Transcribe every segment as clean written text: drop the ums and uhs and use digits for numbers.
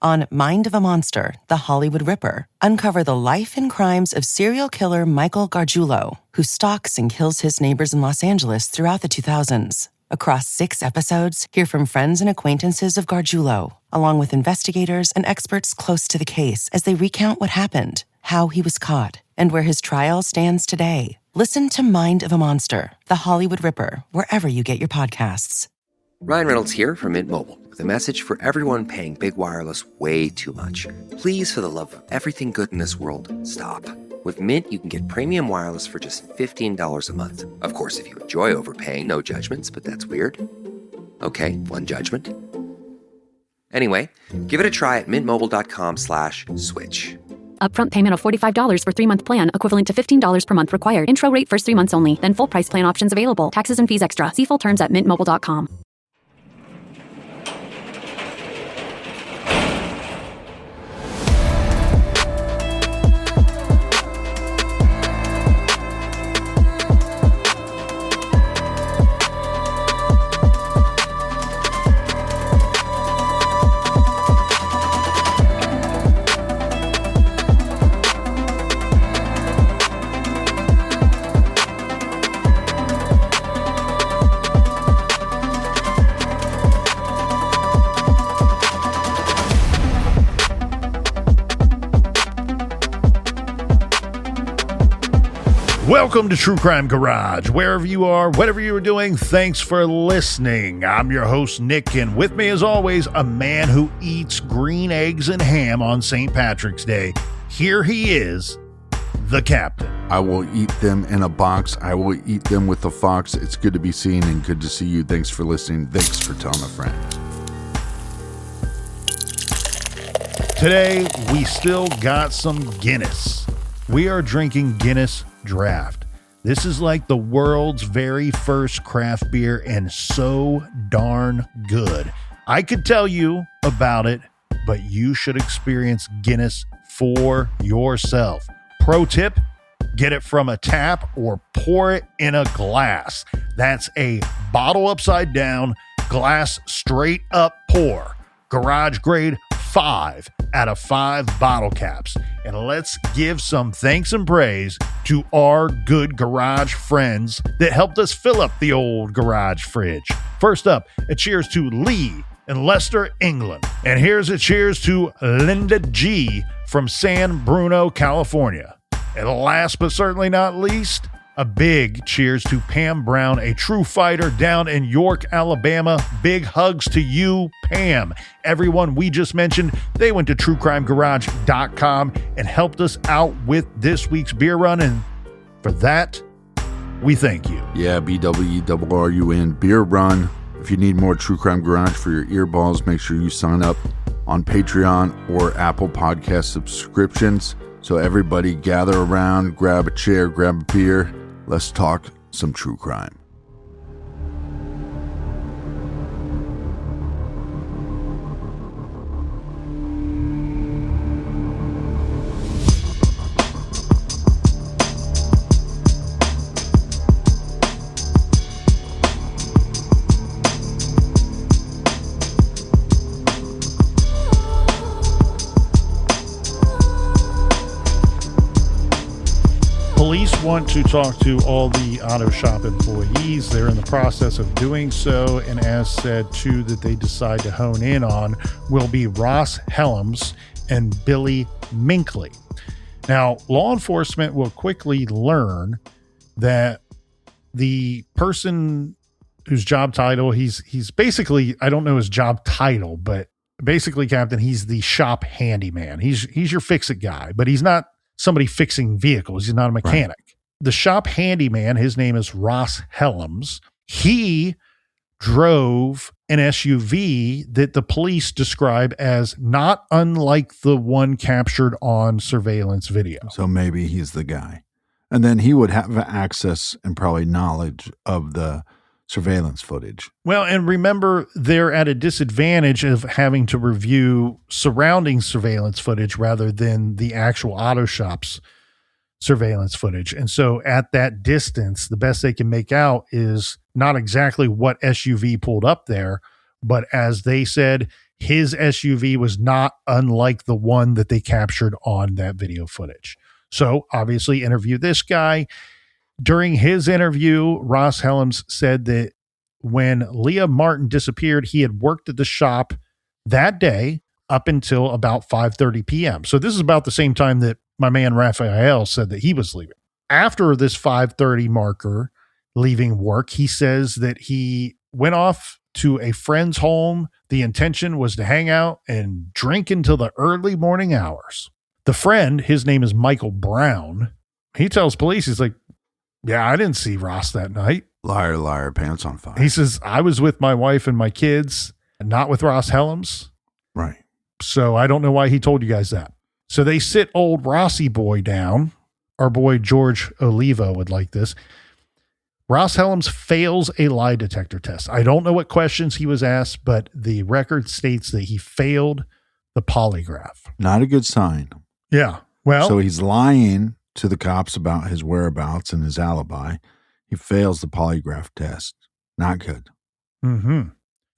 On Mind of a Monster, The Hollywood Ripper, uncover the life and crimes of serial killer Michael Gargiulo, who stalks and kills his neighbors in Los Angeles throughout the 2000s. Across 6 episodes, hear from friends and acquaintances of Gargiulo, along with investigators and experts close to the case as they recount what happened, how he was caught, and where his trial stands today. Listen to Mind of a Monster, The Hollywood Ripper, wherever you get your podcasts. Ryan Reynolds here from Mint Mobile with a message for everyone paying big wireless way too much. Please, for the love of everything good in this world, stop. With Mint, you can get premium wireless for just $15 a month. Of course, if you enjoy overpaying, no judgments, but that's weird. Okay, one judgment. Anyway, give it a try at mintmobile.com/switch. Upfront payment of $45 for 3-month plan, equivalent to $15 per month required. Intro rate first 3 months only, then full price plan options available. Taxes and fees extra. See full terms at mintmobile.com. Welcome to True Crime Garage. Wherever you are, whatever you are doing, thanks for listening. I'm your host, Nick, and with me, as always, a man who eats green eggs and ham on St. Patrick's Day. Here he is, the Captain. I will eat them in a box. I will eat them with a fox. It's good to be seen and good to see you. Thanks for listening. Thanks for telling a friend. Today, we still got some Guinness. We are drinking Guinness Draught. This is like the world's very first craft beer and so darn good. I could tell you about it, but you should experience Guinness for yourself. Pro tip, get it from a tap or pour it in a glass. That's a bottle upside down, glass straight up pour. Garage grade 5 out of 5 bottle caps. And let's give some thanks and praise to our good garage friends that helped us fill up the old garage fridge. First up, a cheers to Lee in Leicester, England. And here's a cheers to Linda G from San Bruno, California. And last but certainly not least, a big cheers to Pam Brown, a true fighter down in York, Alabama. Big hugs to you, Pam. Everyone we just mentioned, they went to truecrimegarage.com and helped us out with this week's beer run. And for that, we thank you. Yeah, BWRUN beer run. If you need more True Crime Garage for your earballs, make sure you sign up on Patreon or Apple Podcast subscriptions. So everybody gather around, grab a chair, grab a beer. Let's talk some true crime. Police want to talk to all the auto shop employees. They're in the process of doing so, and as said, 2 that they decide to hone in on will be Ross Helms and Billy Minkley. Now, law enforcement will quickly learn that the person whose job title, he's basically, I don't know his job title, but basically, Captain, he's the shop handyman. He's your fix-it guy, but he's not somebody fixing vehicles. He's not a mechanic. Right. The shop handyman, his name is Ross Helms. He drove an SUV that the police describe as not unlike the one captured on surveillance video. So maybe he's the guy. And then he would have access and probably knowledge of the surveillance footage. Well, and remember, they're at a disadvantage of having to review surrounding surveillance footage rather than the actual auto shop's surveillance footage. And so at that distance, the best they can make out is not exactly what SUV pulled up there, but as they said, his SUV was not unlike the one that they captured on that video footage. So obviously interview this guy. During his interview, Ross Helms said that when Leah Martin disappeared, he had worked at the shop that day up until about 5:30 p.m. So this is about the same time that my man Raphael said that he was leaving. After this 5:30 marker, leaving work, he says that he went off to a friend's home. The intention was to hang out and drink until the early morning hours. The friend, his name is Michael Brown, he tells police, he's like, yeah, I didn't see Ross that night. Liar, liar, pants on fire. He says, I was with my wife and my kids, not with Ross Helms. Right. So I don't know why he told you guys that. So they sit old Rossi boy down. Our boy George Oliva would like this. Ross Helms fails a lie detector test. I don't know what questions he was asked, but the record states that he failed the polygraph. Not a good sign. Yeah. Well, so he's lying to the cops about his whereabouts and his alibi. He fails the polygraph test. Not good.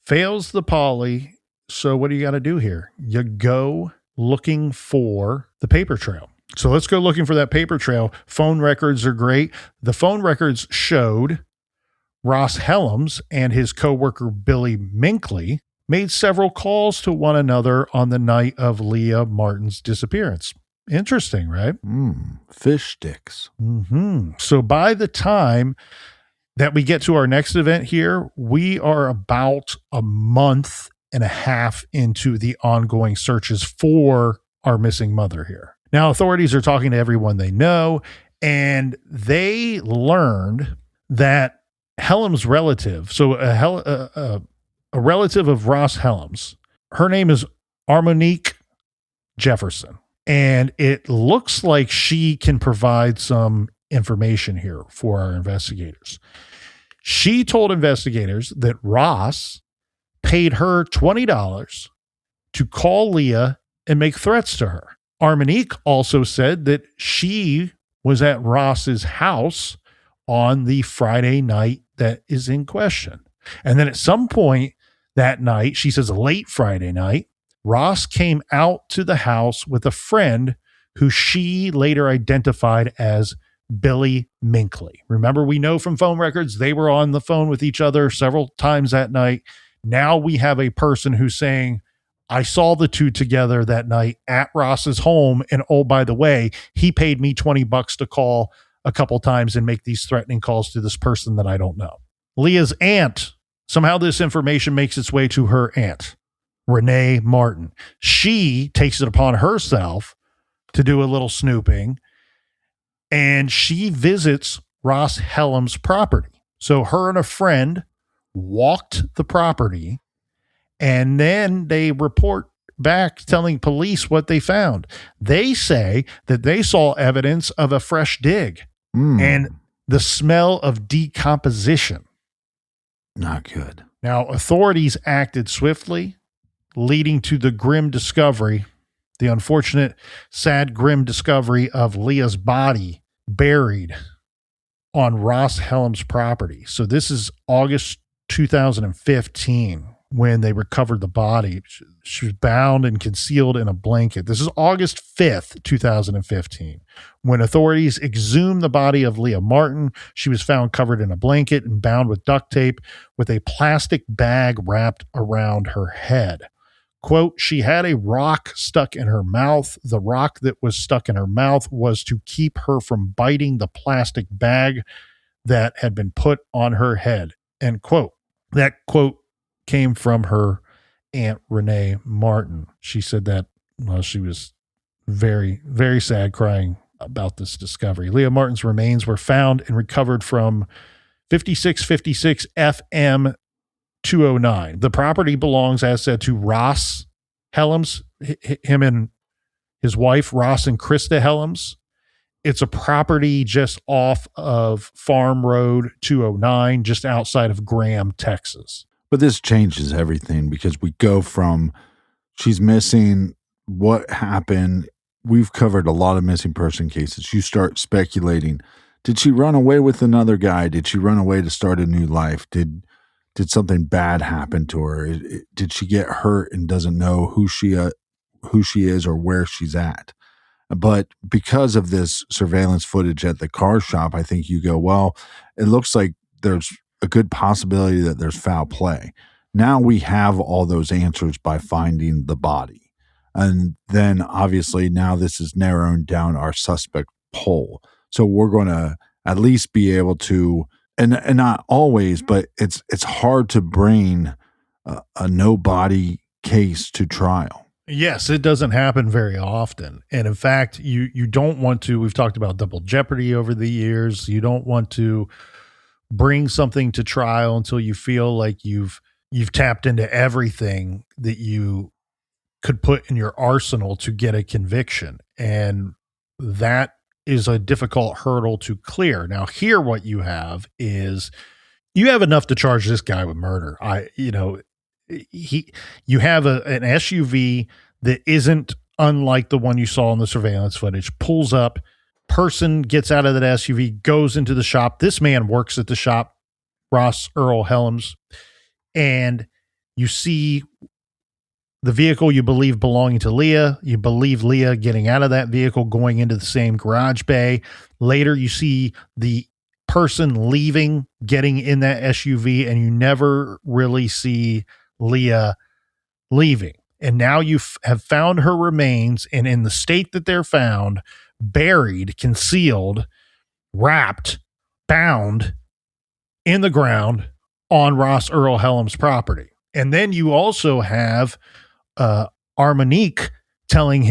Fails the poly. So what do you got to do here? You go looking for the paper trail. So let's go looking for that paper trail. Phone records are great. The phone records showed Ross Helms and his coworker Billy Minkley made several calls to one another on the night of Leah Martin's disappearance. Interesting, right? Fish sticks. So by the time that we get to our next event here, we are about a month and a half into the ongoing searches for our missing mother here. Now, authorities are talking to everyone they know, and they learned that Helms' relative, so a relative of Ross Helms, her name is Armonique Jefferson, and it looks like she can provide some information here for our investigators. She told investigators that Ross paid her $20 to call Leah and make threats to her. Armonique also said that she was at Ross's house on the Friday night that is in question. And then at some point that night, she says late Friday night, Ross came out to the house with a friend who she later identified as Billy Minkley. Remember, we know from phone records, they were on the phone with each other several times that night. Now we have a person who's saying, I saw the two together that night at Ross's home. And oh, by the way, he paid me $20 to call a couple times and make these threatening calls to this person that I don't know. Leah's aunt, somehow this information makes its way to her aunt, Renee Martin. She takes it upon herself to do a little snooping, and she visits Ross Helms' property. So her and a friend walked the property, and then they report back telling police what they found. They say that they saw evidence of a fresh dig and the smell of decomposition. Not good. Now, authorities acted swiftly, leading to the grim discovery, the unfortunate, sad, grim discovery of Leah's body buried on Ross Helms' property. So this is August 2015 when they recovered the body. She was bound and concealed in a blanket. This is August 5th, 2015. When authorities exhumed the body of Leah Martin, she was found covered in a blanket and bound with duct tape with a plastic bag wrapped around her head. Quote, she had a rock stuck in her mouth. The rock that was stuck in her mouth was to keep her from biting the plastic bag that had been put on her head. End quote. That quote came from her aunt, Renee Martin. She said that while she was very, very sad, crying about this discovery. Leah Martin's remains were found and recovered from 5656 FM 209. The property belongs, as said, to Ross Helms, him and his wife, Ross and Krista Helms. It's a property just off of Farm Road 209, just outside of Graham, Texas. But this changes everything because we go from she's missing, what happened. We've covered a lot of missing person cases. You start speculating. Did she run away with another guy? Did she run away to start a new life? Did did something bad happen to her? Did she get hurt and doesn't know who she is or where she's at? But because of this surveillance footage at the car shop, I think you go, well, it looks like there's a good possibility that there's foul play. Now we have all those answers by finding the body. And then obviously now this is narrowing down our suspect pool. So we're going to at least be able to, and not always, but it's hard to bring a no body case to trial. Yes, it doesn't happen very often. And in fact, you don't want to, we've talked about double jeopardy over the years. You don't want to bring something to trial until you feel like you've tapped into everything that you could put in your arsenal to get a conviction. And that is a difficult hurdle to clear. Now, here what you have is you have enough to charge this guy with murder. You have an SUV that isn't unlike the one you saw in the surveillance footage, pulls up, person gets out of that SUV, goes into the shop. This man works at the shop, Ross Earl Helms, and you see the vehicle you believe belonging to Leah. You believe Leah getting out of that vehicle, going into the same garage bay. Later, you see the person leaving, getting in that SUV, and you never really see Leah leaving. And now you have found her remains, and in the state that they're found, buried, concealed, wrapped, bound in the ground on Ross Earl Helms' property. And then you also have Armonique telling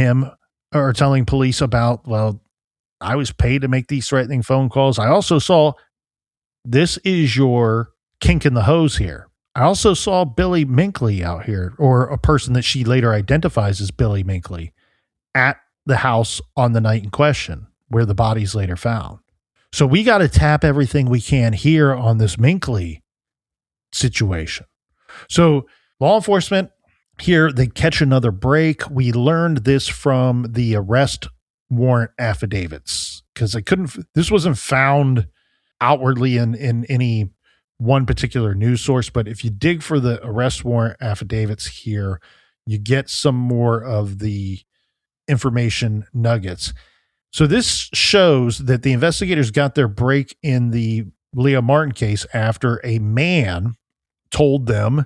police about, well, I was paid to make these threatening phone calls. I also saw, this is your kink in the hose here. I also saw Billy Minkley out here, or a person that she later identifies as Billy Minkley, at the house on the night in question where the body's later found. So we got to tap everything we can here on this Minkley situation. So law enforcement here, they catch another break. We learned this from the arrest warrant affidavits because this wasn't found outwardly in any one particular news source, but if you dig for the arrest warrant affidavits here, you get some more of the information nuggets. So this shows that the investigators got their break in the Leah Martin case after a man told them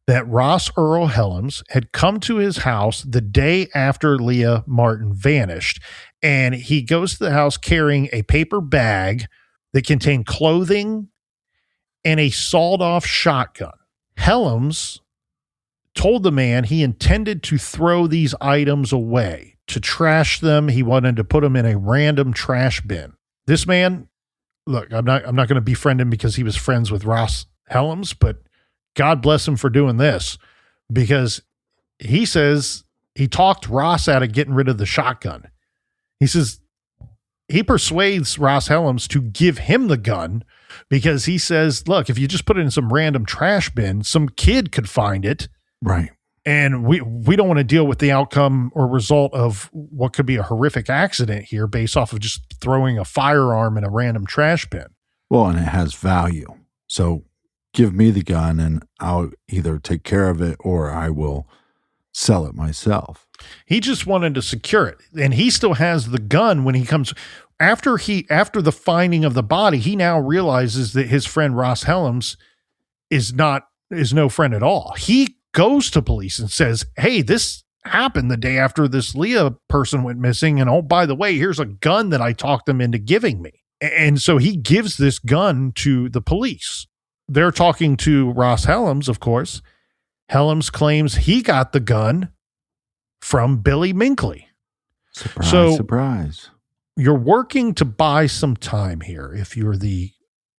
that Ross Earl Helms had come to his house the day after Leah Martin vanished, and he goes to the house carrying a paper bag that contained clothing and a sawed-off shotgun. Helms told the man he intended to throw these items away, to trash them. He wanted to put them in a random trash bin. This man, look, I'm not going to befriend him because he was friends with Ross Helms, but God bless him for doing this, because he says he talked Ross out of getting rid of the shotgun. He says he persuades Ross Helms to give him the gun because he says, look, if you just put it in some random trash bin, some kid could find it. Right. And we don't want to deal with the outcome or result of what could be a horrific accident here based off of just throwing a firearm in a random trash bin. Well, and it has value. So give me the gun and I'll either take care of it or I will sell it myself. He just wanted to secure it. And he still has the gun when he comes after the finding of the body. He now realizes that his friend Ross Helms is no friend at all. He goes to police and says, hey, this happened the day after this Leah person went missing. And oh, by the way, here's a gun that I talked them into giving me. And so he gives this gun to the police. They're talking to Ross Helms, of course. Helms claims he got the gun from Billy Minkley. Surprise. You're working to buy some time here. If you're the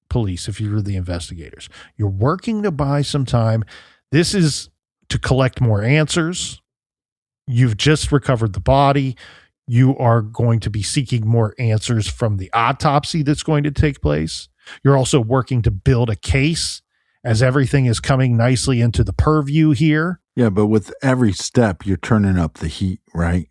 police, if you're the investigators, you're working to buy some time. This is to collect more answers. You've just recovered the body. You are going to be seeking more answers from the autopsy that's going to take place. You're also working to build a case as everything is coming nicely into the purview here. Yeah, but with every step, you're turning up the heat, right?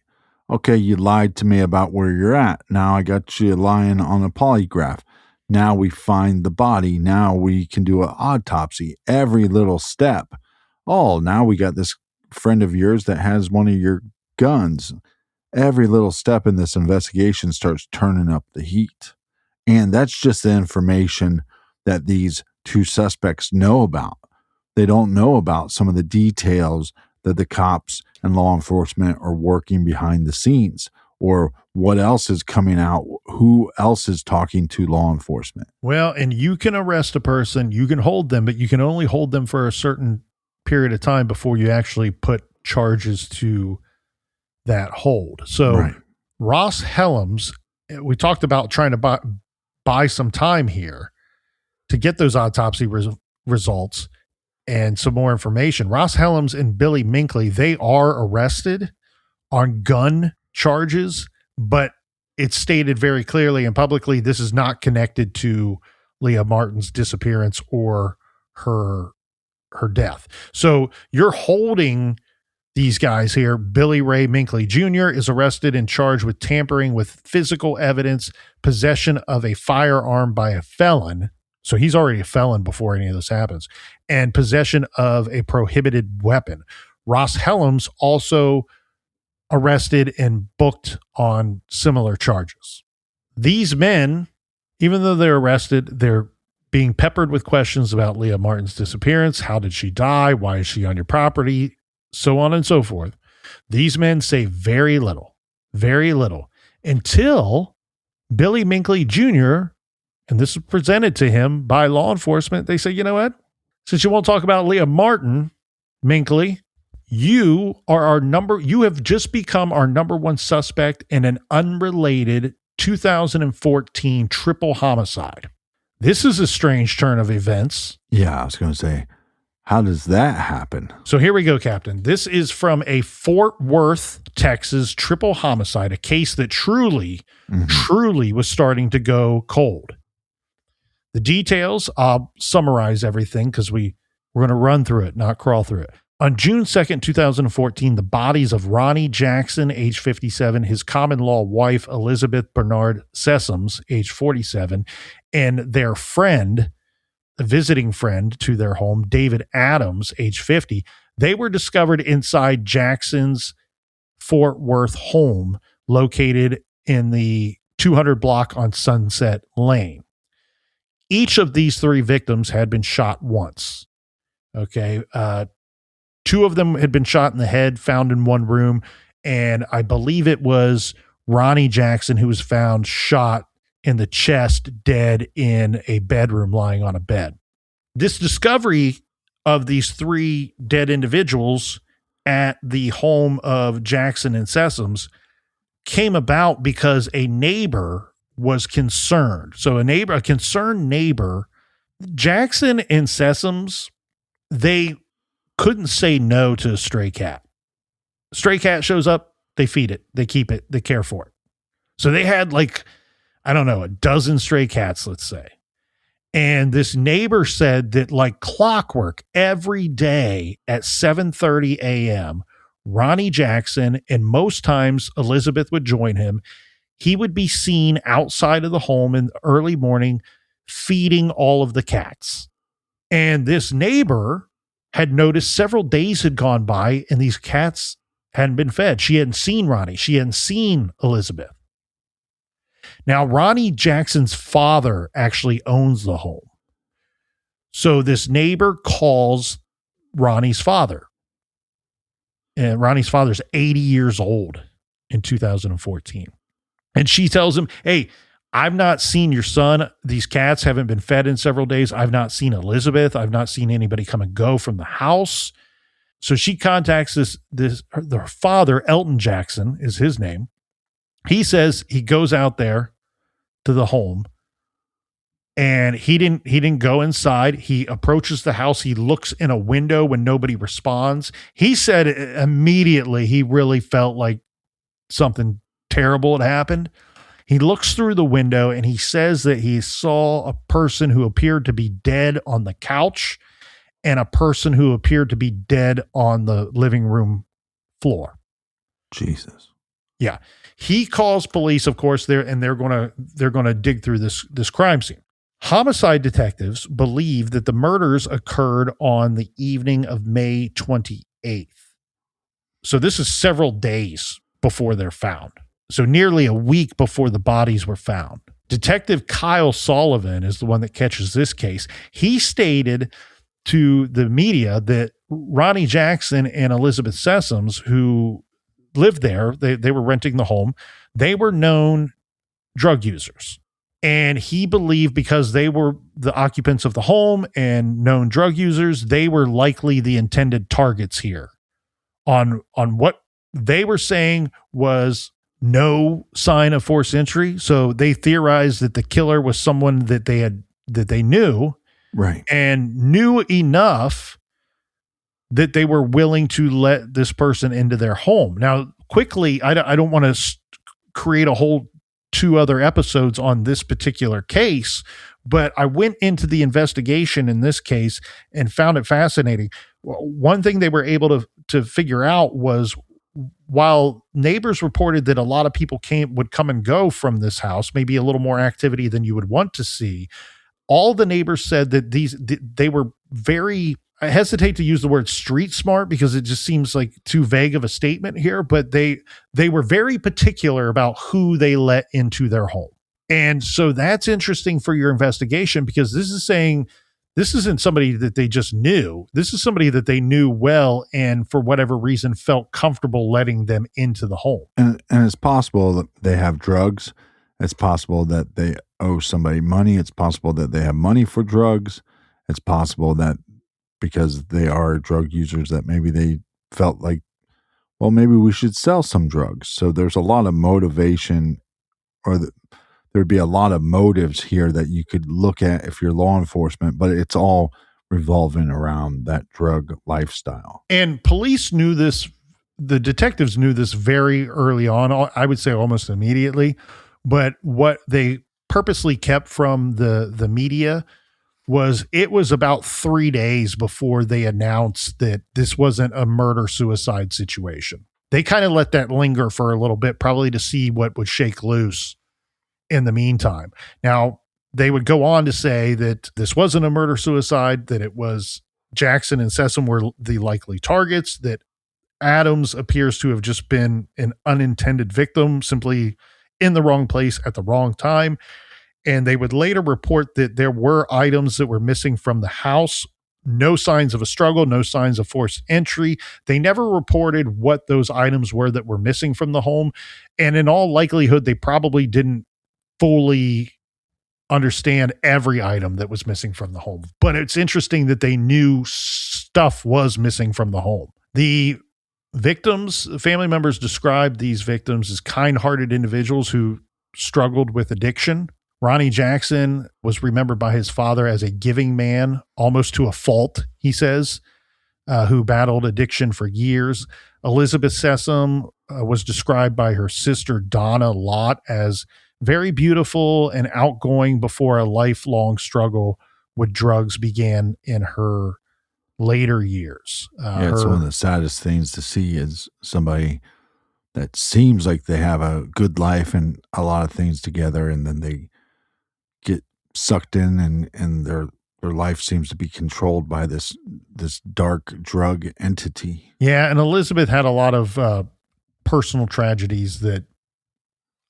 Okay, you lied to me about where you're at. Now I got you lying on a polygraph. Now we find the body. Now we can do an autopsy. Every little step. Oh, now we got this friend of yours that has one of your guns. Every little step in this investigation starts turning up the heat. And that's just the information that these two suspects know about. They don't know about some of the details that the cops and law enforcement are working behind the scenes, or what else is coming out, who else is talking to law enforcement. Well, and you can arrest a person, you can hold them, but you can only hold them for a certain period of time before you actually put charges to that hold. So Right. Ross Helms, we talked about trying to buy some time here to get those autopsy results and some more information. Ross Helms and Billy Minkley, they are arrested on gun charges, but it's stated very clearly and publicly this is not connected to Leah Martin's disappearance or her death. So you're holding these guys here. Billy Ray Minkley Jr. is arrested and charged with tampering with physical evidence, possession of a firearm by a felon. So he's already a felon before any of this happens, and possession of a prohibited weapon. Ross Helms also arrested and booked on similar charges. These men, even though they're arrested, they're being peppered with questions about Leah Martin's disappearance. How did she die? Why is she on your property? So on and so forth. These men say very little until Billy Minkley Jr., and this is presented to him by law enforcement. They say, you know what? Since you won't talk about Leah Martin, Minkley, you have just become our number one suspect in an unrelated 2014 triple homicide. This is a strange turn of events. Yeah, I was going to say, how does that happen? So here we go, Captain. This is from a Fort Worth, Texas triple homicide, a case that truly was starting to go cold. The details, I'll summarize everything because we're going to run through it, not crawl through it. On June 2nd, 2014, the bodies of Ronnie Jackson, age 57, his common-law wife, Elizabeth Bernard Sessoms, age 47, and their friend, a visiting friend to their home, David Adams, age 50, they were discovered inside Jackson's Fort Worth home located in the 200 block on Sunset Lane. Each of these three victims had been shot once. Okay. Two of them had been shot in the head, found in one room. And I believe it was Ronnie Jackson who was found shot in the chest, dead in a bedroom, lying on a bed. This discovery of these three dead individuals at the home of Jackson and Sessoms came about because a neighbor was concerned. So a concerned neighbor, Jackson and Sessoms, they couldn't say no to a stray cat. Stray cat shows up, they feed it, they keep it, they care for it. So they had a dozen stray cats, let's say. And this neighbor said that like clockwork, every day at 7:30 a.m., Ronnie Jackson, and most times Elizabeth would join him, he would be seen outside of the home in the early morning feeding all of the cats. And this neighbor had noticed several days had gone by and these cats hadn't been fed. She hadn't seen Ronnie. She hadn't seen Elizabeth. Now, Ronnie Jackson's father actually owns the home. So this neighbor calls Ronnie's father. And Ronnie's father's 80 years old in 2014. And she tells him, hey, I've not seen your son. These cats haven't been fed in several days. I've not seen Elizabeth. I've not seen anybody come and go from the house. So she contacts their father, Elton Jackson is his name. He says he goes out there to the home and he didn't go inside. He approaches the house. He looks in a window when nobody responds. He said immediately he really felt like something terrible had happened. He looks through the window and he says that he saw a person who appeared to be dead on the couch and a person who appeared to be dead on the living room floor. Jesus. Yeah. He calls police, of course, they're going to dig through this crime scene. Homicide detectives believe that the murders occurred on the evening of May 28th. So this is several days before they're found. So nearly a week before the bodies were found. Detective Kyle Sullivan is the one that catches this case. He stated to the media that Ronnie Jackson and Elizabeth Sessoms, who lived there, they were renting the home, they were known drug users. And he believed because they were the occupants of the home and known drug users, they were likely the intended targets here on what they were saying was no sign of forced entry. So they theorized that the killer was someone that they knew, right, and knew enough that they were willing to let this person into their home. Now, quickly, I don't want to create a whole 2 other episodes on this particular case, but I went into the investigation in this case and found it fascinating. One thing they were able to figure out was, while neighbors reported that a lot of people would come and go from this house, maybe a little more activity than you would want to see, all the neighbors said that they were very, I hesitate to use the word street smart because it just seems like too vague of a statement here, but they were very particular about who they let into their home. And so that's interesting for your investigation, because this is saying this isn't somebody that they just knew. This is somebody that they knew well and for whatever reason felt comfortable letting them into the home. And it's possible that they have drugs. It's possible that they owe somebody money. It's possible that they have money for drugs. It's possible that because they are drug users that maybe they felt like, well, maybe we should sell some drugs. So there's a lot of motivation, or there'd be a lot of motives here that you could look at if you're law enforcement, but it's all revolving around that drug lifestyle. And police knew this. The detectives knew this very early on. I would say almost immediately. But what they purposely kept from the media was it was about 3 days before they announced that this wasn't a murder-suicide situation. They kind of let that linger for a little bit, probably to see what would shake loose in the meantime. Now, they would go on to say that this wasn't a murder-suicide, that it was Jackson and Sessom were the likely targets, that Adams appears to have just been an unintended victim, simply in the wrong place at the wrong time. And they would later report that there were items that were missing from the house. No signs of a struggle, no signs of forced entry. They never reported what those items were that were missing from the home. And in all likelihood, they probably didn't fully understand every item that was missing from the home. But it's interesting that they knew stuff was missing from the home. The victims, family members described these victims as kind-hearted individuals who struggled with addiction. Ronnie Jackson was remembered by his father as a giving man, almost to a fault, he says, who battled addiction for years. Elizabeth Sessom was described by her sister Donna Lott as very beautiful and outgoing before a lifelong struggle with drugs began in her later years. It's one of the saddest things to see is somebody that seems like they have a good life and a lot of things together, and then they get sucked in and their life seems to be controlled by this dark drug entity. Yeah, and Elizabeth had a lot of personal tragedies that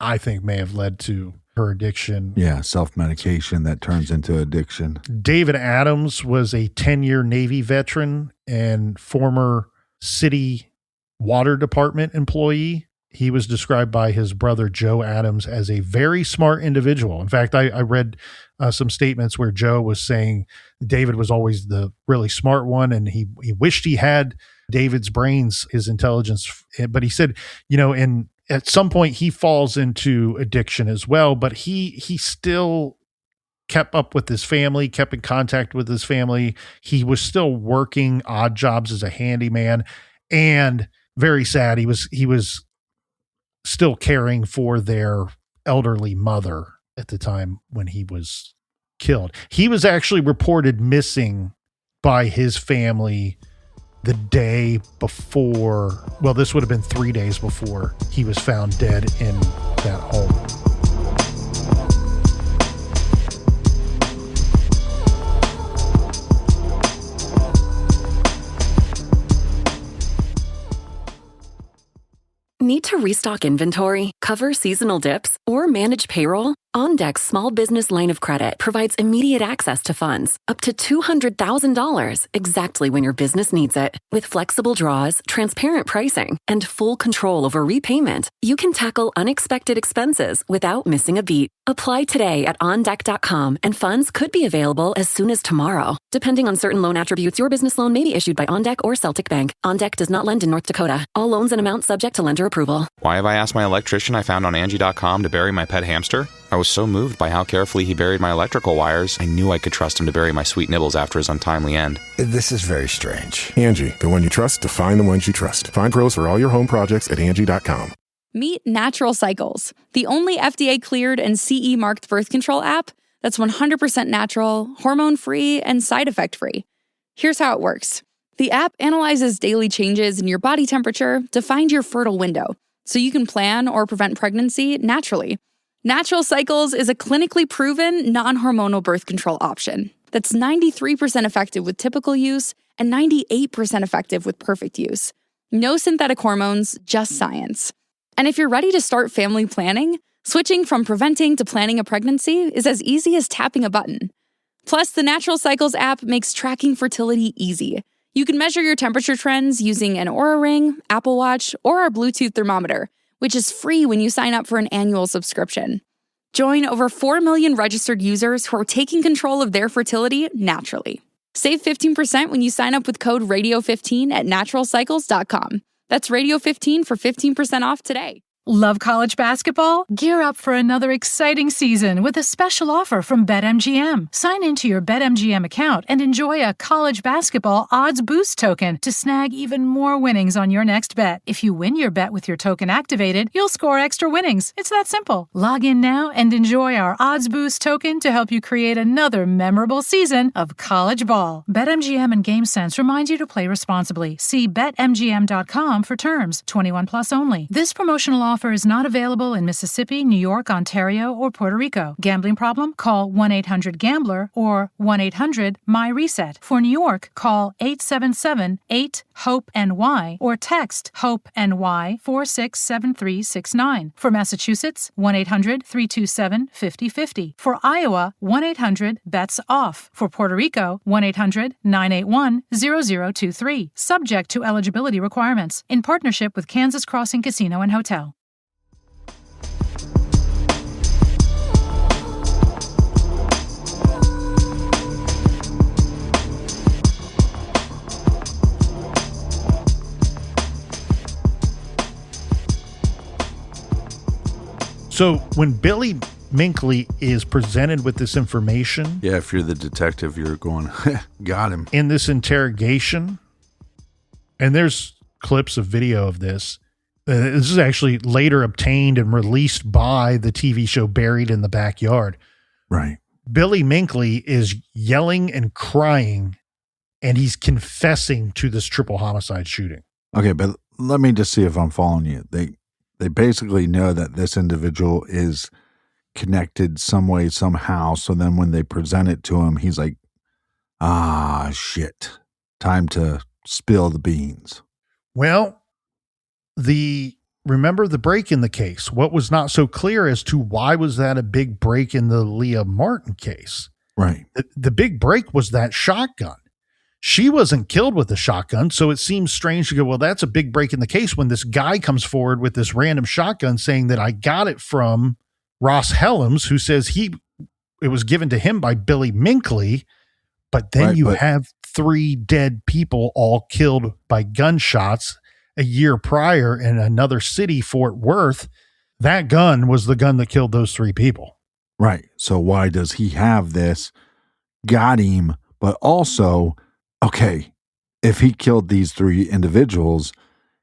I think may have led to her addiction. Yeah, self-medication that turns into addiction. David Adams was a 10-year Navy veteran and former city water department employee. He was described by his brother, Joe Adams, as a very smart individual. In fact, I read some statements where Joe was saying David was always the really smart one, and he wished he had David's brains, his intelligence. But he said, at some point he falls into addiction as well, but he still kept up with his family, kept in contact with his family. He was still working odd jobs as a handyman, and very sad. He was still caring for their elderly mother at the time when he was killed. He was actually reported missing by his family the day before. Well, this would have been 3 days before he was found dead in that home. Need to restock inventory, cover seasonal dips, or manage payroll? OnDeck's small business line of credit provides immediate access to funds, up to $200,000, exactly when your business needs it. With flexible draws, transparent pricing, and full control over repayment, you can tackle unexpected expenses without missing a beat. Apply today at OnDeck.com, and funds could be available as soon as tomorrow. Depending on certain loan attributes, your business loan may be issued by OnDeck or Celtic Bank. OnDeck does not lend in North Dakota. All loans and amounts subject to lender approval. Why have I asked my electrician I found on Angie.com to bury my pet hamster? I was so moved by how carefully he buried my electrical wires, I knew I could trust him to bury my sweet nibbles after his untimely end. This is very strange. Angie, the one you trust to find the ones you trust. Find pros for all your home projects at Angie.com. Meet Natural Cycles, the only FDA-cleared and CE-marked birth control app that's 100% natural, hormone-free, and side effect-free. Here's how it works. The app analyzes daily changes in your body temperature to find your fertile window, so you can plan or prevent pregnancy naturally. Natural Cycles is a clinically proven, non-hormonal birth control option that's 93% effective with typical use and 98% effective with perfect use. No synthetic hormones, just science. And if you're ready to start family planning, switching from preventing to planning a pregnancy is as easy as tapping a button. Plus, the Natural Cycles app makes tracking fertility easy. You can measure your temperature trends using an Oura Ring, Apple Watch, or our Bluetooth thermometer, which is free when you sign up for an annual subscription. Join over 4 million registered users who are taking control of their fertility naturally. Save 15% when you sign up with code RADIO15 at naturalcycles.com. That's Radio15 for 15% off today. Love college basketball? Gear up for another exciting season with a special offer from BetMGM. Sign into your BetMGM account and enjoy a college basketball odds boost token to snag even more winnings on your next bet. If you win your bet with your token activated, you'll score extra winnings. It's that simple. Log in now and enjoy our odds boost token to help you create another memorable season of college ball. BetMGM and GameSense remind you to play responsibly. See BetMGM.com for terms. 21 plus only. This promotional offer is not available in Mississippi, New York, Ontario, or Puerto Rico. Gambling problem? Call 1-800-GAMBLER or 1-800-MY-RESET. For New York, call 877-8-HOPE-NY or text HOPE-NY 467369. For Massachusetts, 1-800-327-5050. For Iowa, 1-800-BETS-OFF. For Puerto Rico, 1-800-981-0023. Subject to eligibility requirements. In partnership with Kansas Crossing Casino and Hotel. So when Billy Minkley is presented with this information. Yeah, if you're the detective, you're going, got him. In this interrogation, and there's clips of video of this. This is actually later obtained and released by the TV show Buried in the Backyard. Right. Billy Minkley is yelling and crying, and he's confessing to this triple homicide shooting. Okay, but let me just see if I'm following you. They basically know that this individual is connected some way, somehow. So then when they present it to him, he's like, shit, time to spill the beans. Well, remember the break in the case. What was not so clear as to why was that a big break in the Leah Martin case? Right. The big break was that shotgun. She wasn't killed with a shotgun, so it seems strange to go, well, that's a big break in the case when this guy comes forward with this random shotgun saying that I got it from Ross Helms, who says it was given to him by Billy Minkley, but then have 3 dead people all killed by gunshots a year prior in another city, Fort Worth. That gun was the gun that killed those 3 people. Right. So why does he have this? Got him, but also... okay, if he killed these 3 individuals,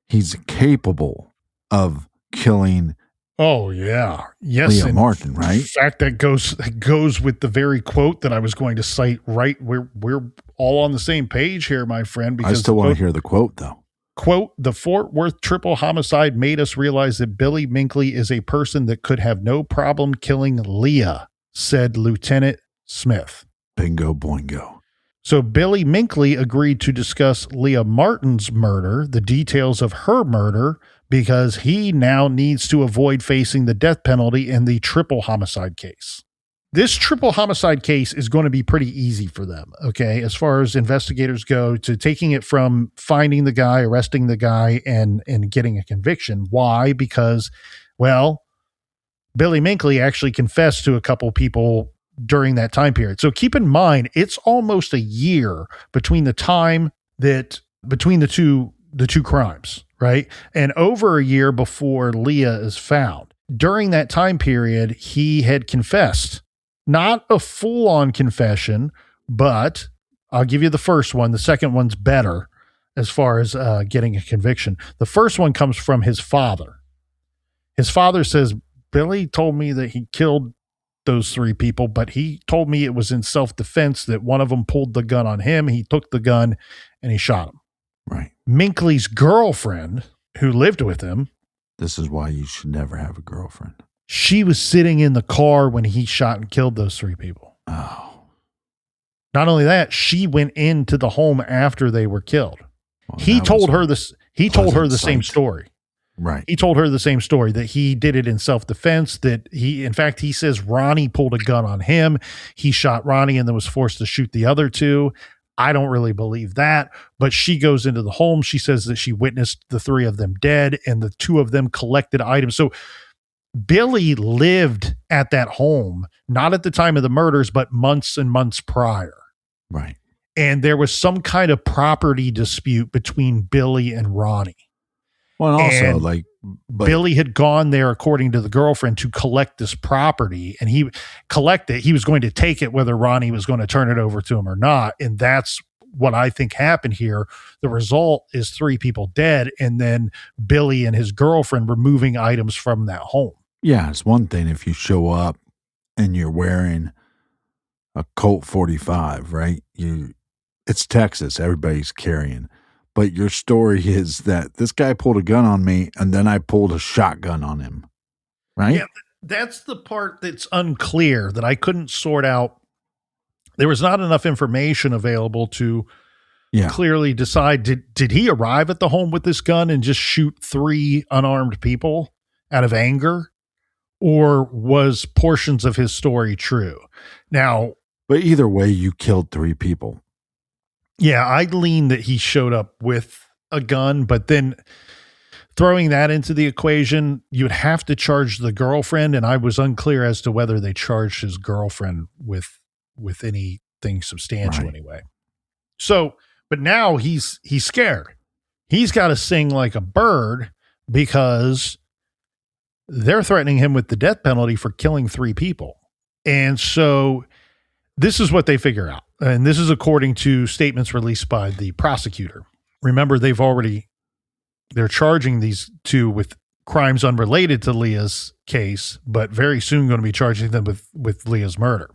he's capable of killing. Oh yeah, yes, Leah Martin, right? In fact, that goes with the very quote that I was going to cite. Right, we're all on the same page here, my friend. Because I still want to hear the quote, though. Quote: "The Fort Worth triple homicide made us realize that Billy Minkley is a person that could have no problem killing Leah," said Lieutenant Smith. Bingo boingo. So Billy Minkley agreed to discuss Leah Martin's murder, the details of her murder, because he now needs to avoid facing the death penalty in the triple homicide case. This triple homicide case is going to be pretty easy for them, okay, as far as investigators go, to taking it from finding the guy, arresting the guy, and getting a conviction. Why? Because, well, Billy Minkley actually confessed to a couple people during that time period. So keep in mind, it's almost a year between the time that between the two crimes, right? And over a year before Leah is found. During that time period, he had confessed. Not a full-on confession, but I'll give you the first one. The second one's better as far as getting a conviction. The first one comes from his father. His father says, Billy told me that he killed those 3 people, but he told me it was in self-defense, that one of them pulled the gun on him. He took the gun and he shot him. Right. Minkley's girlfriend, who lived with him. This is why you should never have a girlfriend. She was sitting in the car when he shot and killed those 3 people. Oh. Not only that, she went into the home after they were killed. Well, He told her the same story. Right. He told her the same story, that he did it in self-defense, that in fact, he says Ronnie pulled a gun on him. He shot Ronnie and then was forced to shoot the other 2. I don't really believe that, but she goes into the home. She says that she witnessed the 3 of them dead and the 2 of them collected items. So Billy lived at that home, not at the time of the murders, but months and months prior. Right. And there was some kind of property dispute between Billy and Ronnie. Well, and also, and Billy had gone there, according to the girlfriend, to collect this property, and he was going to take it whether Ronnie was going to turn it over to him or not. And that's what I think happened here. The result is 3 people dead, and then Billy and his girlfriend removing items from that home. Yeah, it's one thing if you show up and you're wearing a Colt 45, right? It's Texas, everybody's carrying. But your story is that this guy pulled a gun on me and then I pulled a shotgun on him, right? Yeah, that's the part that's unclear, that I couldn't sort out. There was not enough information available to clearly decide, did he arrive at the home with this gun and just shoot 3 unarmed people out of anger? Or was portions of his story true? Now, but either way, you killed 3 people. Yeah, I lean that he showed up with a gun, but then throwing that into the equation, you'd have to charge the girlfriend, and I was unclear as to whether they charged his girlfriend with anything substantial anyway. So, but now he's scared. He's got to sing like a bird because they're threatening him with the death penalty for killing 3 people. And so this is what they figure out. And this is according to statements released by the prosecutor. Remember, they're charging these 2 with crimes unrelated to Leah's case, but very soon going to be charging them with Leah's murder.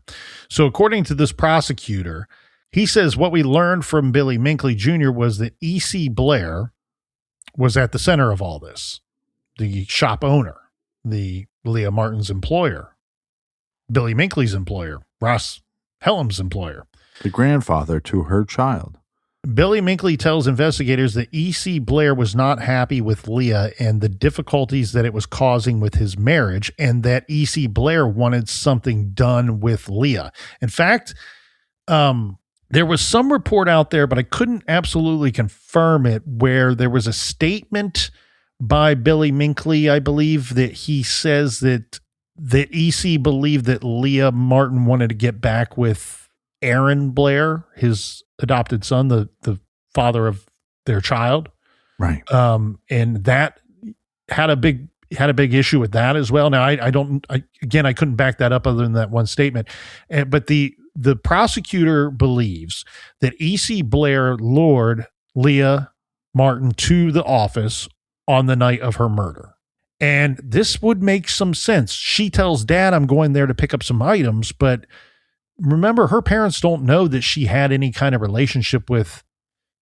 So according to this prosecutor, he says what we learned from Billy Minkley Jr. was that EC Blair was at the center of all this. The shop owner, the Leah Martin's employer, Billy Minkley's employer, Ross Helms' employer. The grandfather to her child. Billy Minkley tells investigators that EC Blair was not happy with Leah and the difficulties that it was causing with his marriage, and that EC Blair wanted something done with Leah. In fact, there was some report out there, but I couldn't absolutely confirm it, where there was a statement by Billy Minkley, I believe, that he says that EC believed that Leah Martin wanted to get back with Aaron Blair, his adopted son, the father of their child. Right. And that had a big issue with that as well. Now I couldn't back that up other than that one statement. But the prosecutor believes that EC Blair lured Leah Martin to the office on the night of her murder. And this would make some sense. She tells Dad, I'm going there to pick up some items, but remember, her parents don't know that she had any kind of relationship with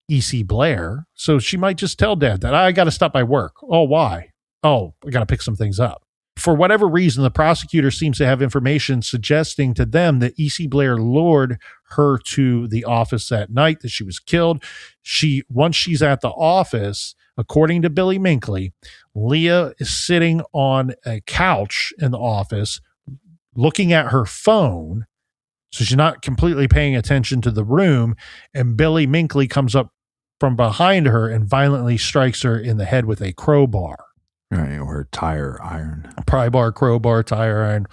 EC Blair. So she might just tell Dad that I got to stop by work. Oh, why? Oh, I got to pick some things up. For whatever reason, the prosecutor seems to have information suggesting to them that EC Blair lured her to the office that night, that she was killed. Once she's at the office, according to Billy Minkley, Leah is sitting on a couch in the office looking at her phone. So she's not completely paying attention to the room. And Billy Minkley comes up from behind her and violently strikes her in the head with a crowbar. Right, or tire iron. A pry bar, crowbar, tire iron.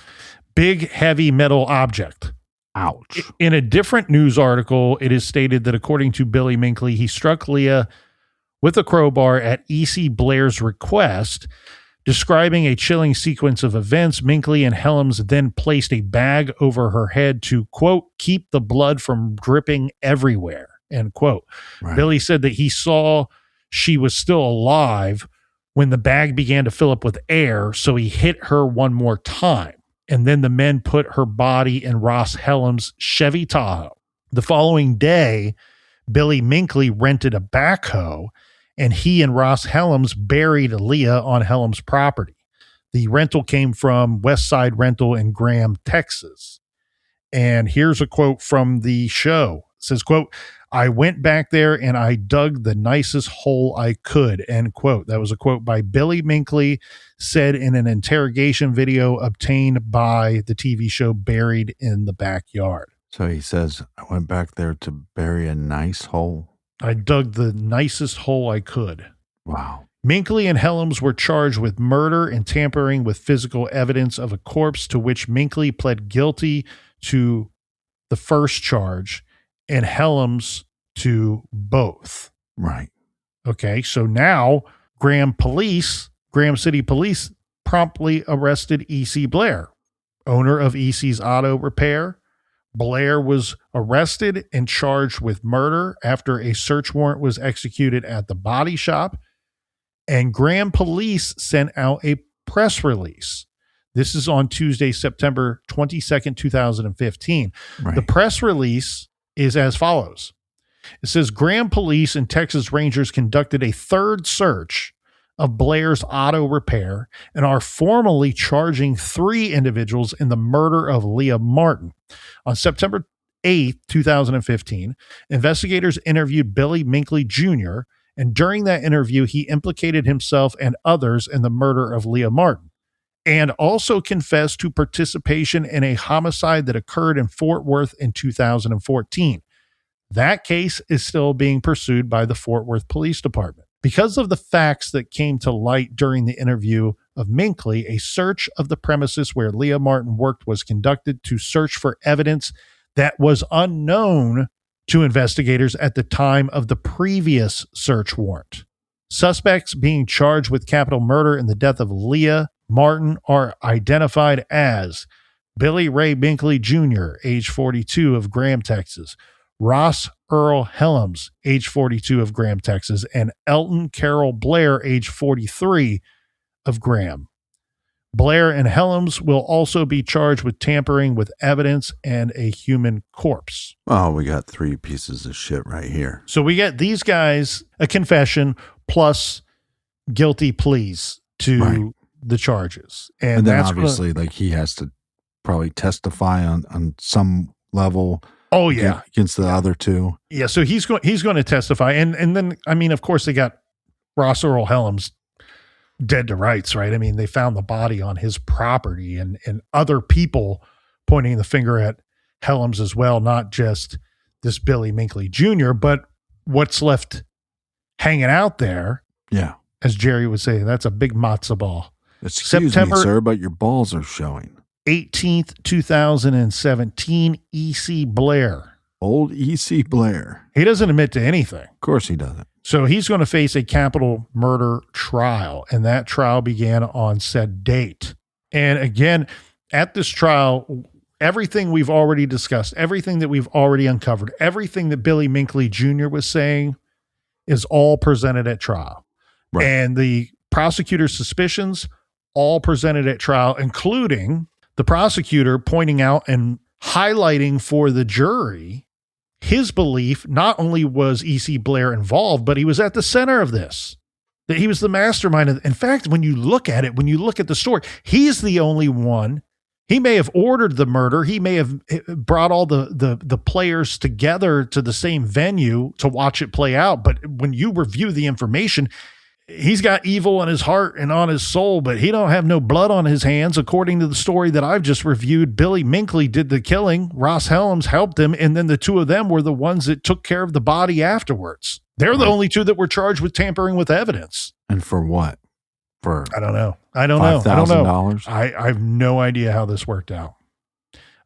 Big, heavy metal object. Ouch. In a different news article, it is stated that according to Billy Minkley, he struck Leah with a crowbar at EC Blair's request. Describing a chilling sequence of events, Minkley and Helms then placed a bag over her head to, quote, keep the blood from dripping everywhere, end quote. Right. Billy said that he saw she was still alive when the bag began to fill up with air, so he hit her one more time. And then the men put her body in Ross Helms' Chevy Tahoe. The following day, Billy Minkley rented a backhoe, and he and Ross Helms buried Leah on Helms' property. The rental came from Westside Rental in Graham, Texas. And here's a quote from the show. It says, quote, I went back there and I dug the nicest hole I could, end quote. That was a quote by Billy Minkley, said in an interrogation video obtained by the TV show Buried in the Backyard. So he says, I went back there to bury a nice hole. I dug the nicest hole I could. Wow. Minkley and Helms were charged with murder and tampering with physical evidence of a corpse, to which Minkley pled guilty to the first charge and Helms to both. Right. Okay, so now Graham City Police promptly arrested EC Blair, owner of EC's Auto Repair. Blair was arrested and charged with murder after a search warrant was executed at the body shop. And Graham Police sent out a press release. This is on Tuesday, September 22nd, 2015. Right. The press release is as follows. It says Graham Police and Texas Rangers conducted a third search of Blair's Auto Repair and are formally charging 3 individuals in the murder of Leah Martin. On September 8th, 2015, investigators interviewed Billy Minkley Jr., and during that interview, he implicated himself and others in the murder of Leah Martin, and also confessed to participation in a homicide that occurred in Fort Worth in 2014. That case is still being pursued by the Fort Worth Police Department. Because of the facts that came to light during the interview of Minkley, a search of the premises where Leah Martin worked was conducted to search for evidence that was unknown to investigators at the time of the previous search warrant. Suspects being charged with capital murder in the death of Leah Martin are identified as Billy Ray Minkley Jr., age 42, of Graham, Texas, Ross Earl Helms, age 42, of Graham, Texas, and Elton Carroll Blair, age 43, of Graham. Blair and Helms will also be charged with tampering with evidence and a human corpse. Oh, we got 3 pieces of shit right here. So we get these guys a confession plus guilty pleas to the charges. And then obviously, like, he has to probably testify on some level. Oh yeah, against the other 2. Yeah, so he's going to testify, and then I mean, of course, they got Ross Earl Helms dead to rights, right? I mean, they found the body on his property, and other people pointing the finger at Helms as well, not just this Billy Minkley Jr., but what's left hanging out there. Yeah, as Jerry would say, that's a big matzo ball. Excuse me, sir, but your balls are showing. 18th, 2017, EC Blair. Old EC Blair. He doesn't admit to anything. Of course he doesn't. So he's going to face a capital murder trial, and that trial began on said date. And again, at this trial, everything we've already discussed, everything that we've already uncovered, everything that Billy Minkley Jr. was saying is all presented at trial. Right. And the prosecutor's suspicions all presented at trial, including the prosecutor pointing out and highlighting for the jury his belief not only was EC Blair involved, but he was at the center of this. that he was the mastermind. In fact, when you look at it, when you look at the story, he's the only one. He may have ordered the murder. He may have brought all the players together to the same venue to watch it play out. But when you review the information, he's got evil in his heart and on his soul, but he don't have no blood on his hands. According to the story that I've just reviewed, Billy Minkley did the killing. Ross Helms helped him. And then the two of them were the ones that took care of the body afterwards. They're the only two that were charged with tampering with evidence. And for what? I don't know. $5,000? I have no idea how this worked out.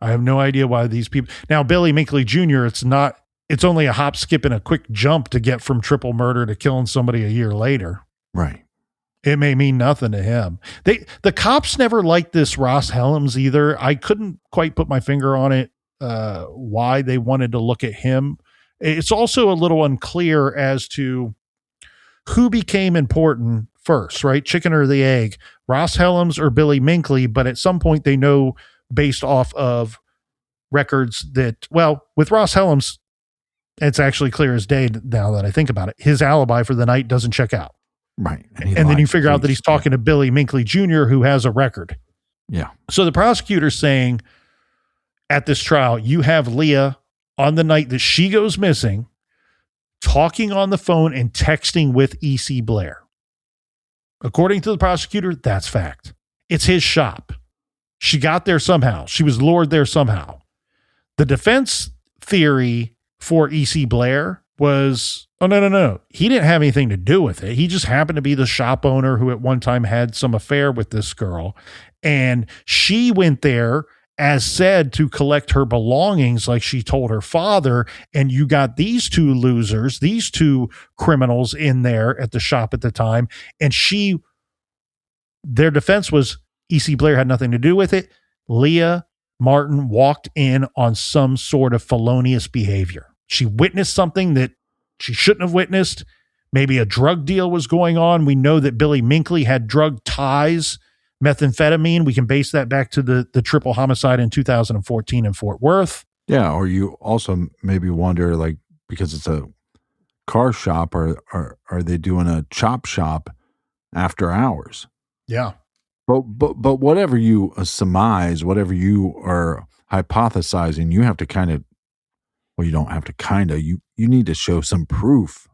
I have no idea why these people. Now, Billy Minkley Jr., it's only a hop, skip, and a quick jump to get from triple murder to killing somebody a year later. Right. It may mean nothing to him. The cops never liked this Ross Helms either. I couldn't quite put my finger on it, why they wanted to look at him. It's also a little unclear as to who became important first, right? Chicken or the egg, Ross Helms or Billy Minkley. But at some point they know based off of records that, well, with Ross Helms, it's actually clear as day now that I think about it. His alibi for the night doesn't check out. Right. And then you figure out that he's talking to Billy Minkley Jr., who has a record. Yeah. So the prosecutor's saying at this trial, you have Leah on the night that she goes missing, talking on the phone and texting with EC Blair. According to the prosecutor, that's fact. It's his shop. She got there somehow. She was lured there somehow. The defense theory for EC Blair was, oh, no. He didn't have anything to do with it. He just happened to be the shop owner who at one time had some affair with this girl. And she went there, as said, to collect her belongings like she told her father. And you got these two losers, these two criminals in there at the shop at the time. And their defense was EC Blair had nothing to do with it. Leah Martin walked in on some sort of felonious behavior. She witnessed something that she shouldn't have witnessed. Maybe a drug deal was going on. We know that Billy Minkley had drug ties, methamphetamine. We can base that back to the triple homicide in 2014 in Fort Worth. Yeah, or you also maybe wonder, like, because it's a car shop, are they doing a chop shop after hours? Yeah. But whatever you surmise, whatever you are hypothesizing, you have to kind of, well, you don't have to kind of, you need to show some proof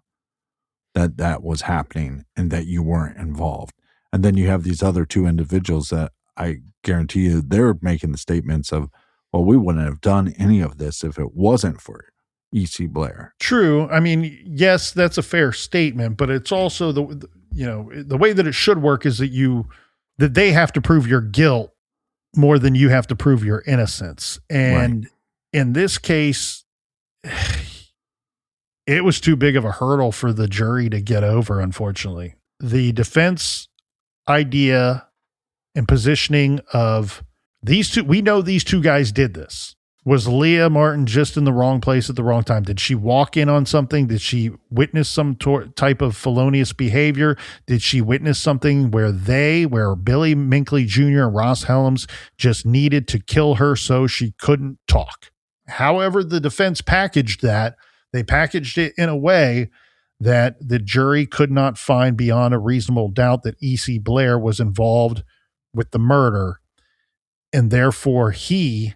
that was happening and that you weren't involved. And then you have these other two individuals that I guarantee you they're making the statements of, well, we wouldn't have done any of this if it wasn't for EC Blair. True. I mean, yes, that's a fair statement, but it's also the way that it should work is that they have to prove your guilt more than you have to prove your innocence. And in this case, it was too big of a hurdle for the jury to get over, unfortunately. The defense idea and positioning of these two, we know these two guys did this. Was Leah Martin just in the wrong place at the wrong time? Did she walk in on something? Did she witness some type of felonious behavior? Did she witness something where Billy Minkley Jr. and Ross Helms just needed to kill her so she couldn't talk? However, the defense packaged that, they packaged it in a way that the jury could not find beyond a reasonable doubt that EC Blair was involved with the murder, and therefore he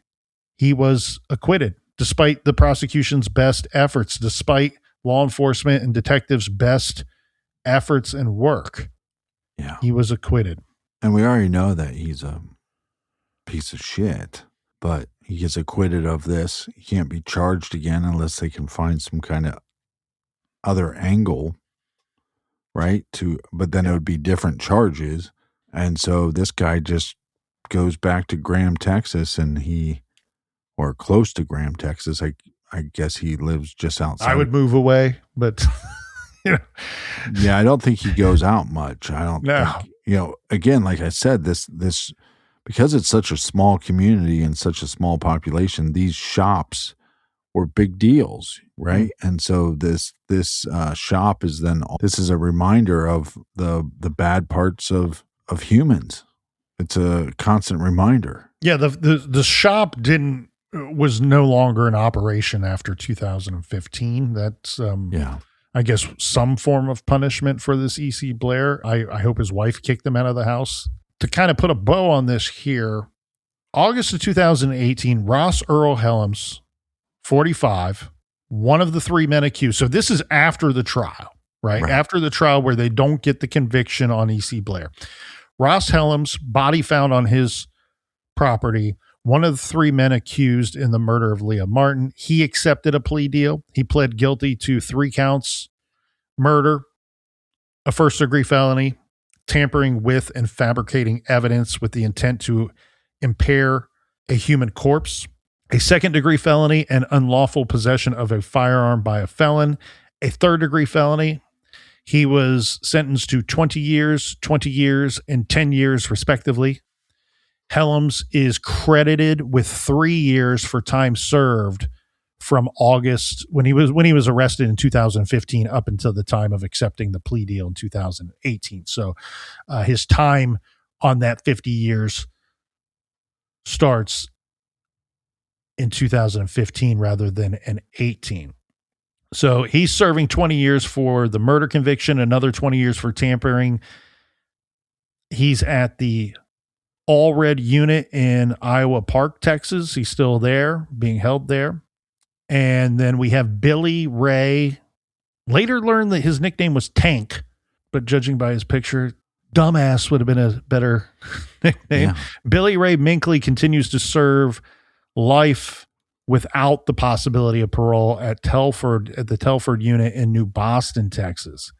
was acquitted, despite the prosecution's best efforts, despite law enforcement and detectives' best efforts and work. Yeah. He was acquitted. And we already know that he's a piece of shit, but he gets acquitted of this. He can't be charged again unless they can find some kind of other angle, right? But then it would be different charges. And so this guy just goes back to Graham, Texas, or close to Graham, Texas. I guess he lives just outside. I would move away, but yeah, I don't think he goes out much. I don't think, again, like I said, this because it's such a small community and such a small population, these shops were big deals, right? Mm-hmm. And so this shop is this is a reminder of the bad parts of humans. It's a constant reminder. Yeah, the shop was no longer in operation after 2015. That's I guess, some form of punishment for this EC Blair. I hope his wife kicked him out of the house. To kind of put a bow on this here, August of 2018, Ross Earl Helms, 45, one of the three men accused. So this is after the trial, right? After the trial where they don't get the conviction on EC Blair. Ross Helms, body found on his property, one of the three men accused in the murder of Leah Martin. He accepted a plea deal. He pled guilty to 3 counts: murder, a first-degree felony, tampering with and fabricating evidence with the intent to impair a human corpse, a second-degree felony, and unlawful possession of a firearm by a felon, a third-degree felony. He was sentenced to 20 years, and 10 years, respectively. Helms is credited with 3 years for time served from August when he was arrested in 2015 up until the time of accepting the plea deal in 2018. So his time on that 50 years starts in 2015 rather than in 18. So he's serving 20 years for the murder conviction, another 20 years for tampering. He's at the All Red unit in Iowa Park, Texas. He's still there, being held there. And then we have Billy Ray. Later learned that his nickname was Tank, but judging by his picture, Dumbass would have been a better nickname. Yeah. Billy Ray Minkley continues to serve life without the possibility of parole at the Telford unit in New Boston, Texas.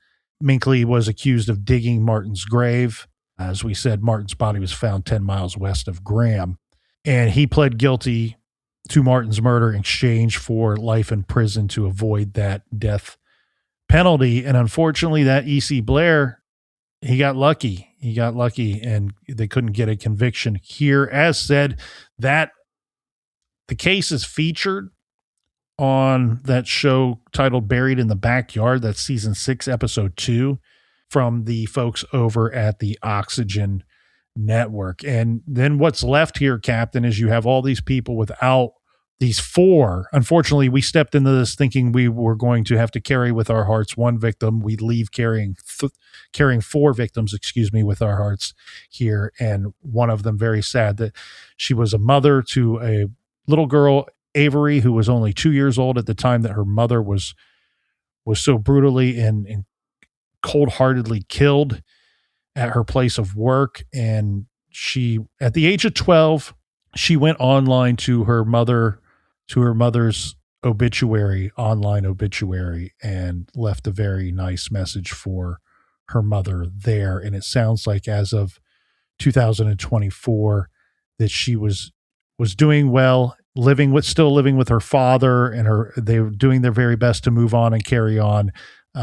Minkley was accused of digging Martin's grave. As we said, Martin's body was found 10 miles west of Graham, and he pled guilty to Martin's murder in exchange for life in prison to avoid that death penalty. And unfortunately, that EC Blair, he got lucky. And they couldn't get a conviction here. As said, that the case is featured on that show titled Buried in the Backyard. That's season 6, episode 2. From the folks over at the Oxygen Network. And then what's left here, Captain, is you have all these people without these 4. Unfortunately, we stepped into this thinking we were going to have to carry with our hearts 1 victim. We leave carrying 4 victims, with our hearts here. And one of them, very sad that she was a mother to a little girl, Avery, who was only 2 years old at the time that her mother was so brutally and cold-heartedly killed at her place of work. And she, at the age of 12, she went online to her mother's online obituary, and left a very nice message for her mother there. And it sounds like as of 2024 that she was doing well, still living with her father, and they were doing their very best to move on and carry on.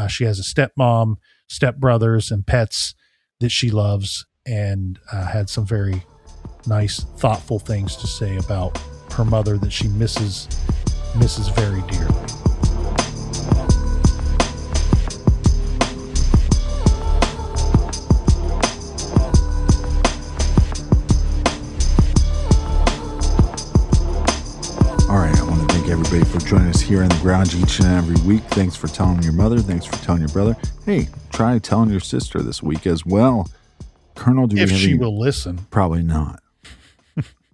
She has a stepmom, stepbrothers, and pets that she loves, and had some very nice, thoughtful things to say about her mother that she misses very dearly. All right, I want to thank everybody for joining us here in the garage each and every week. Thanks for telling your mother. Thanks for telling your brother. Hey, try telling your sister this week as well. Colonel, if she will listen. Probably not.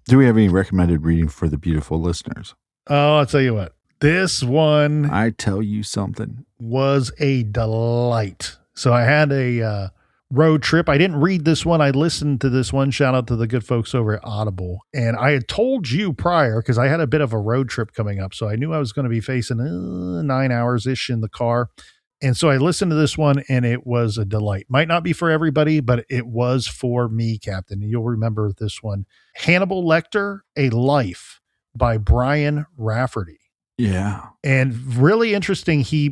Do we have any recommended reading for the beautiful listeners? Oh, I'll tell you what. This one, I tell you something, was a delight. So I had a road trip. I didn't read this one. I listened to this one. Shout out to the good folks over at Audible. And I had told you prior, because I had a bit of a road trip coming up. So I knew I was going to be facing 9 hours-ish in the car. And so I listened to this one, and it was a delight. Might not be for everybody, but it was for me, Captain. You'll remember this one. Hannibal Lecter, A Life by Brian Rafferty. Yeah. And really interesting. He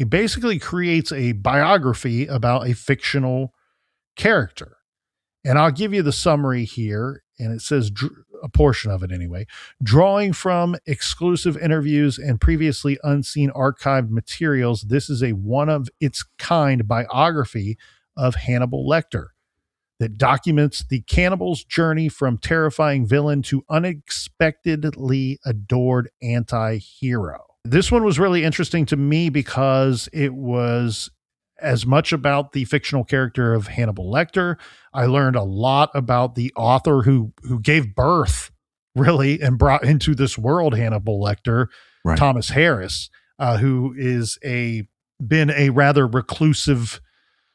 basically creates a biography about a fictional character. And I'll give you the summary here. And it says, a portion of it anyway, drawing from exclusive interviews and previously unseen archived materials, this is a one-of-its-kind biography of Hannibal Lecter that documents the cannibal's journey from terrifying villain to unexpectedly adored anti-hero. This one was really interesting to me because it was as much about the fictional character of Hannibal Lecter. I learned a lot about the author who gave birth really and brought into this world Hannibal Lecter, Right. Thomas Harris, who is been a rather reclusive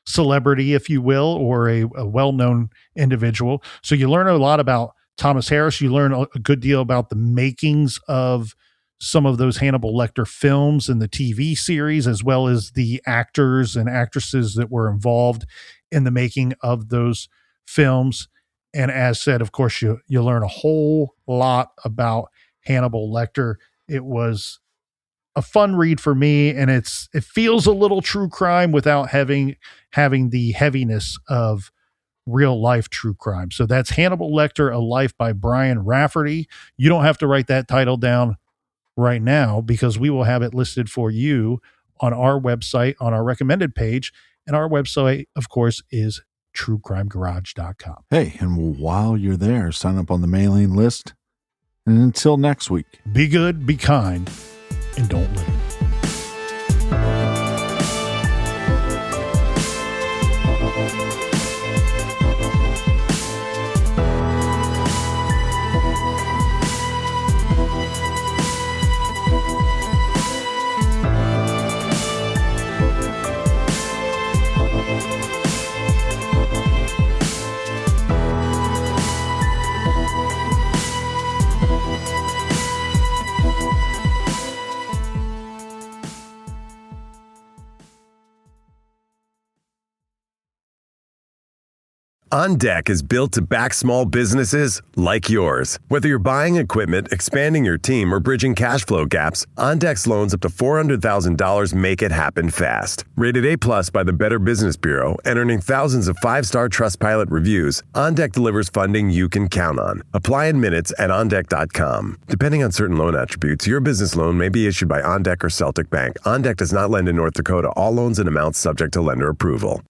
celebrity, if you will, or a well-known individual. So you learn a lot about Thomas Harris. You learn a good deal about the makings of some of those Hannibal Lecter films and the TV series, as well as the actors and actresses that were involved in the making of those films. And as said, of course, you learn a whole lot about Hannibal Lecter. It was a fun read for me, and it feels a little true crime without having the heaviness of real life true crime. So that's Hannibal Lecter, A Life by Brian Rafferty. You don't have to write that title down right now because we will have it listed for you on our website, on our recommended page. And our website, of course, is truecrimegarage.com. Hey, and while you're there, sign up on the mailing list. And until next week, be good, be kind, and don't live. On Deck is built to back small businesses like yours. Whether you're buying equipment, expanding your team, or bridging cash flow gaps, On Deck's loans up to $400,000 make it happen fast. Rated A+ by the Better Business Bureau and earning thousands of 5-star Trustpilot reviews, On Deck delivers funding you can count on. Apply in minutes at OnDeck.com. Depending on certain loan attributes, your business loan may be issued by On Deck or Celtic Bank. On Deck does not lend in North Dakota. All loans and amounts subject to lender approval.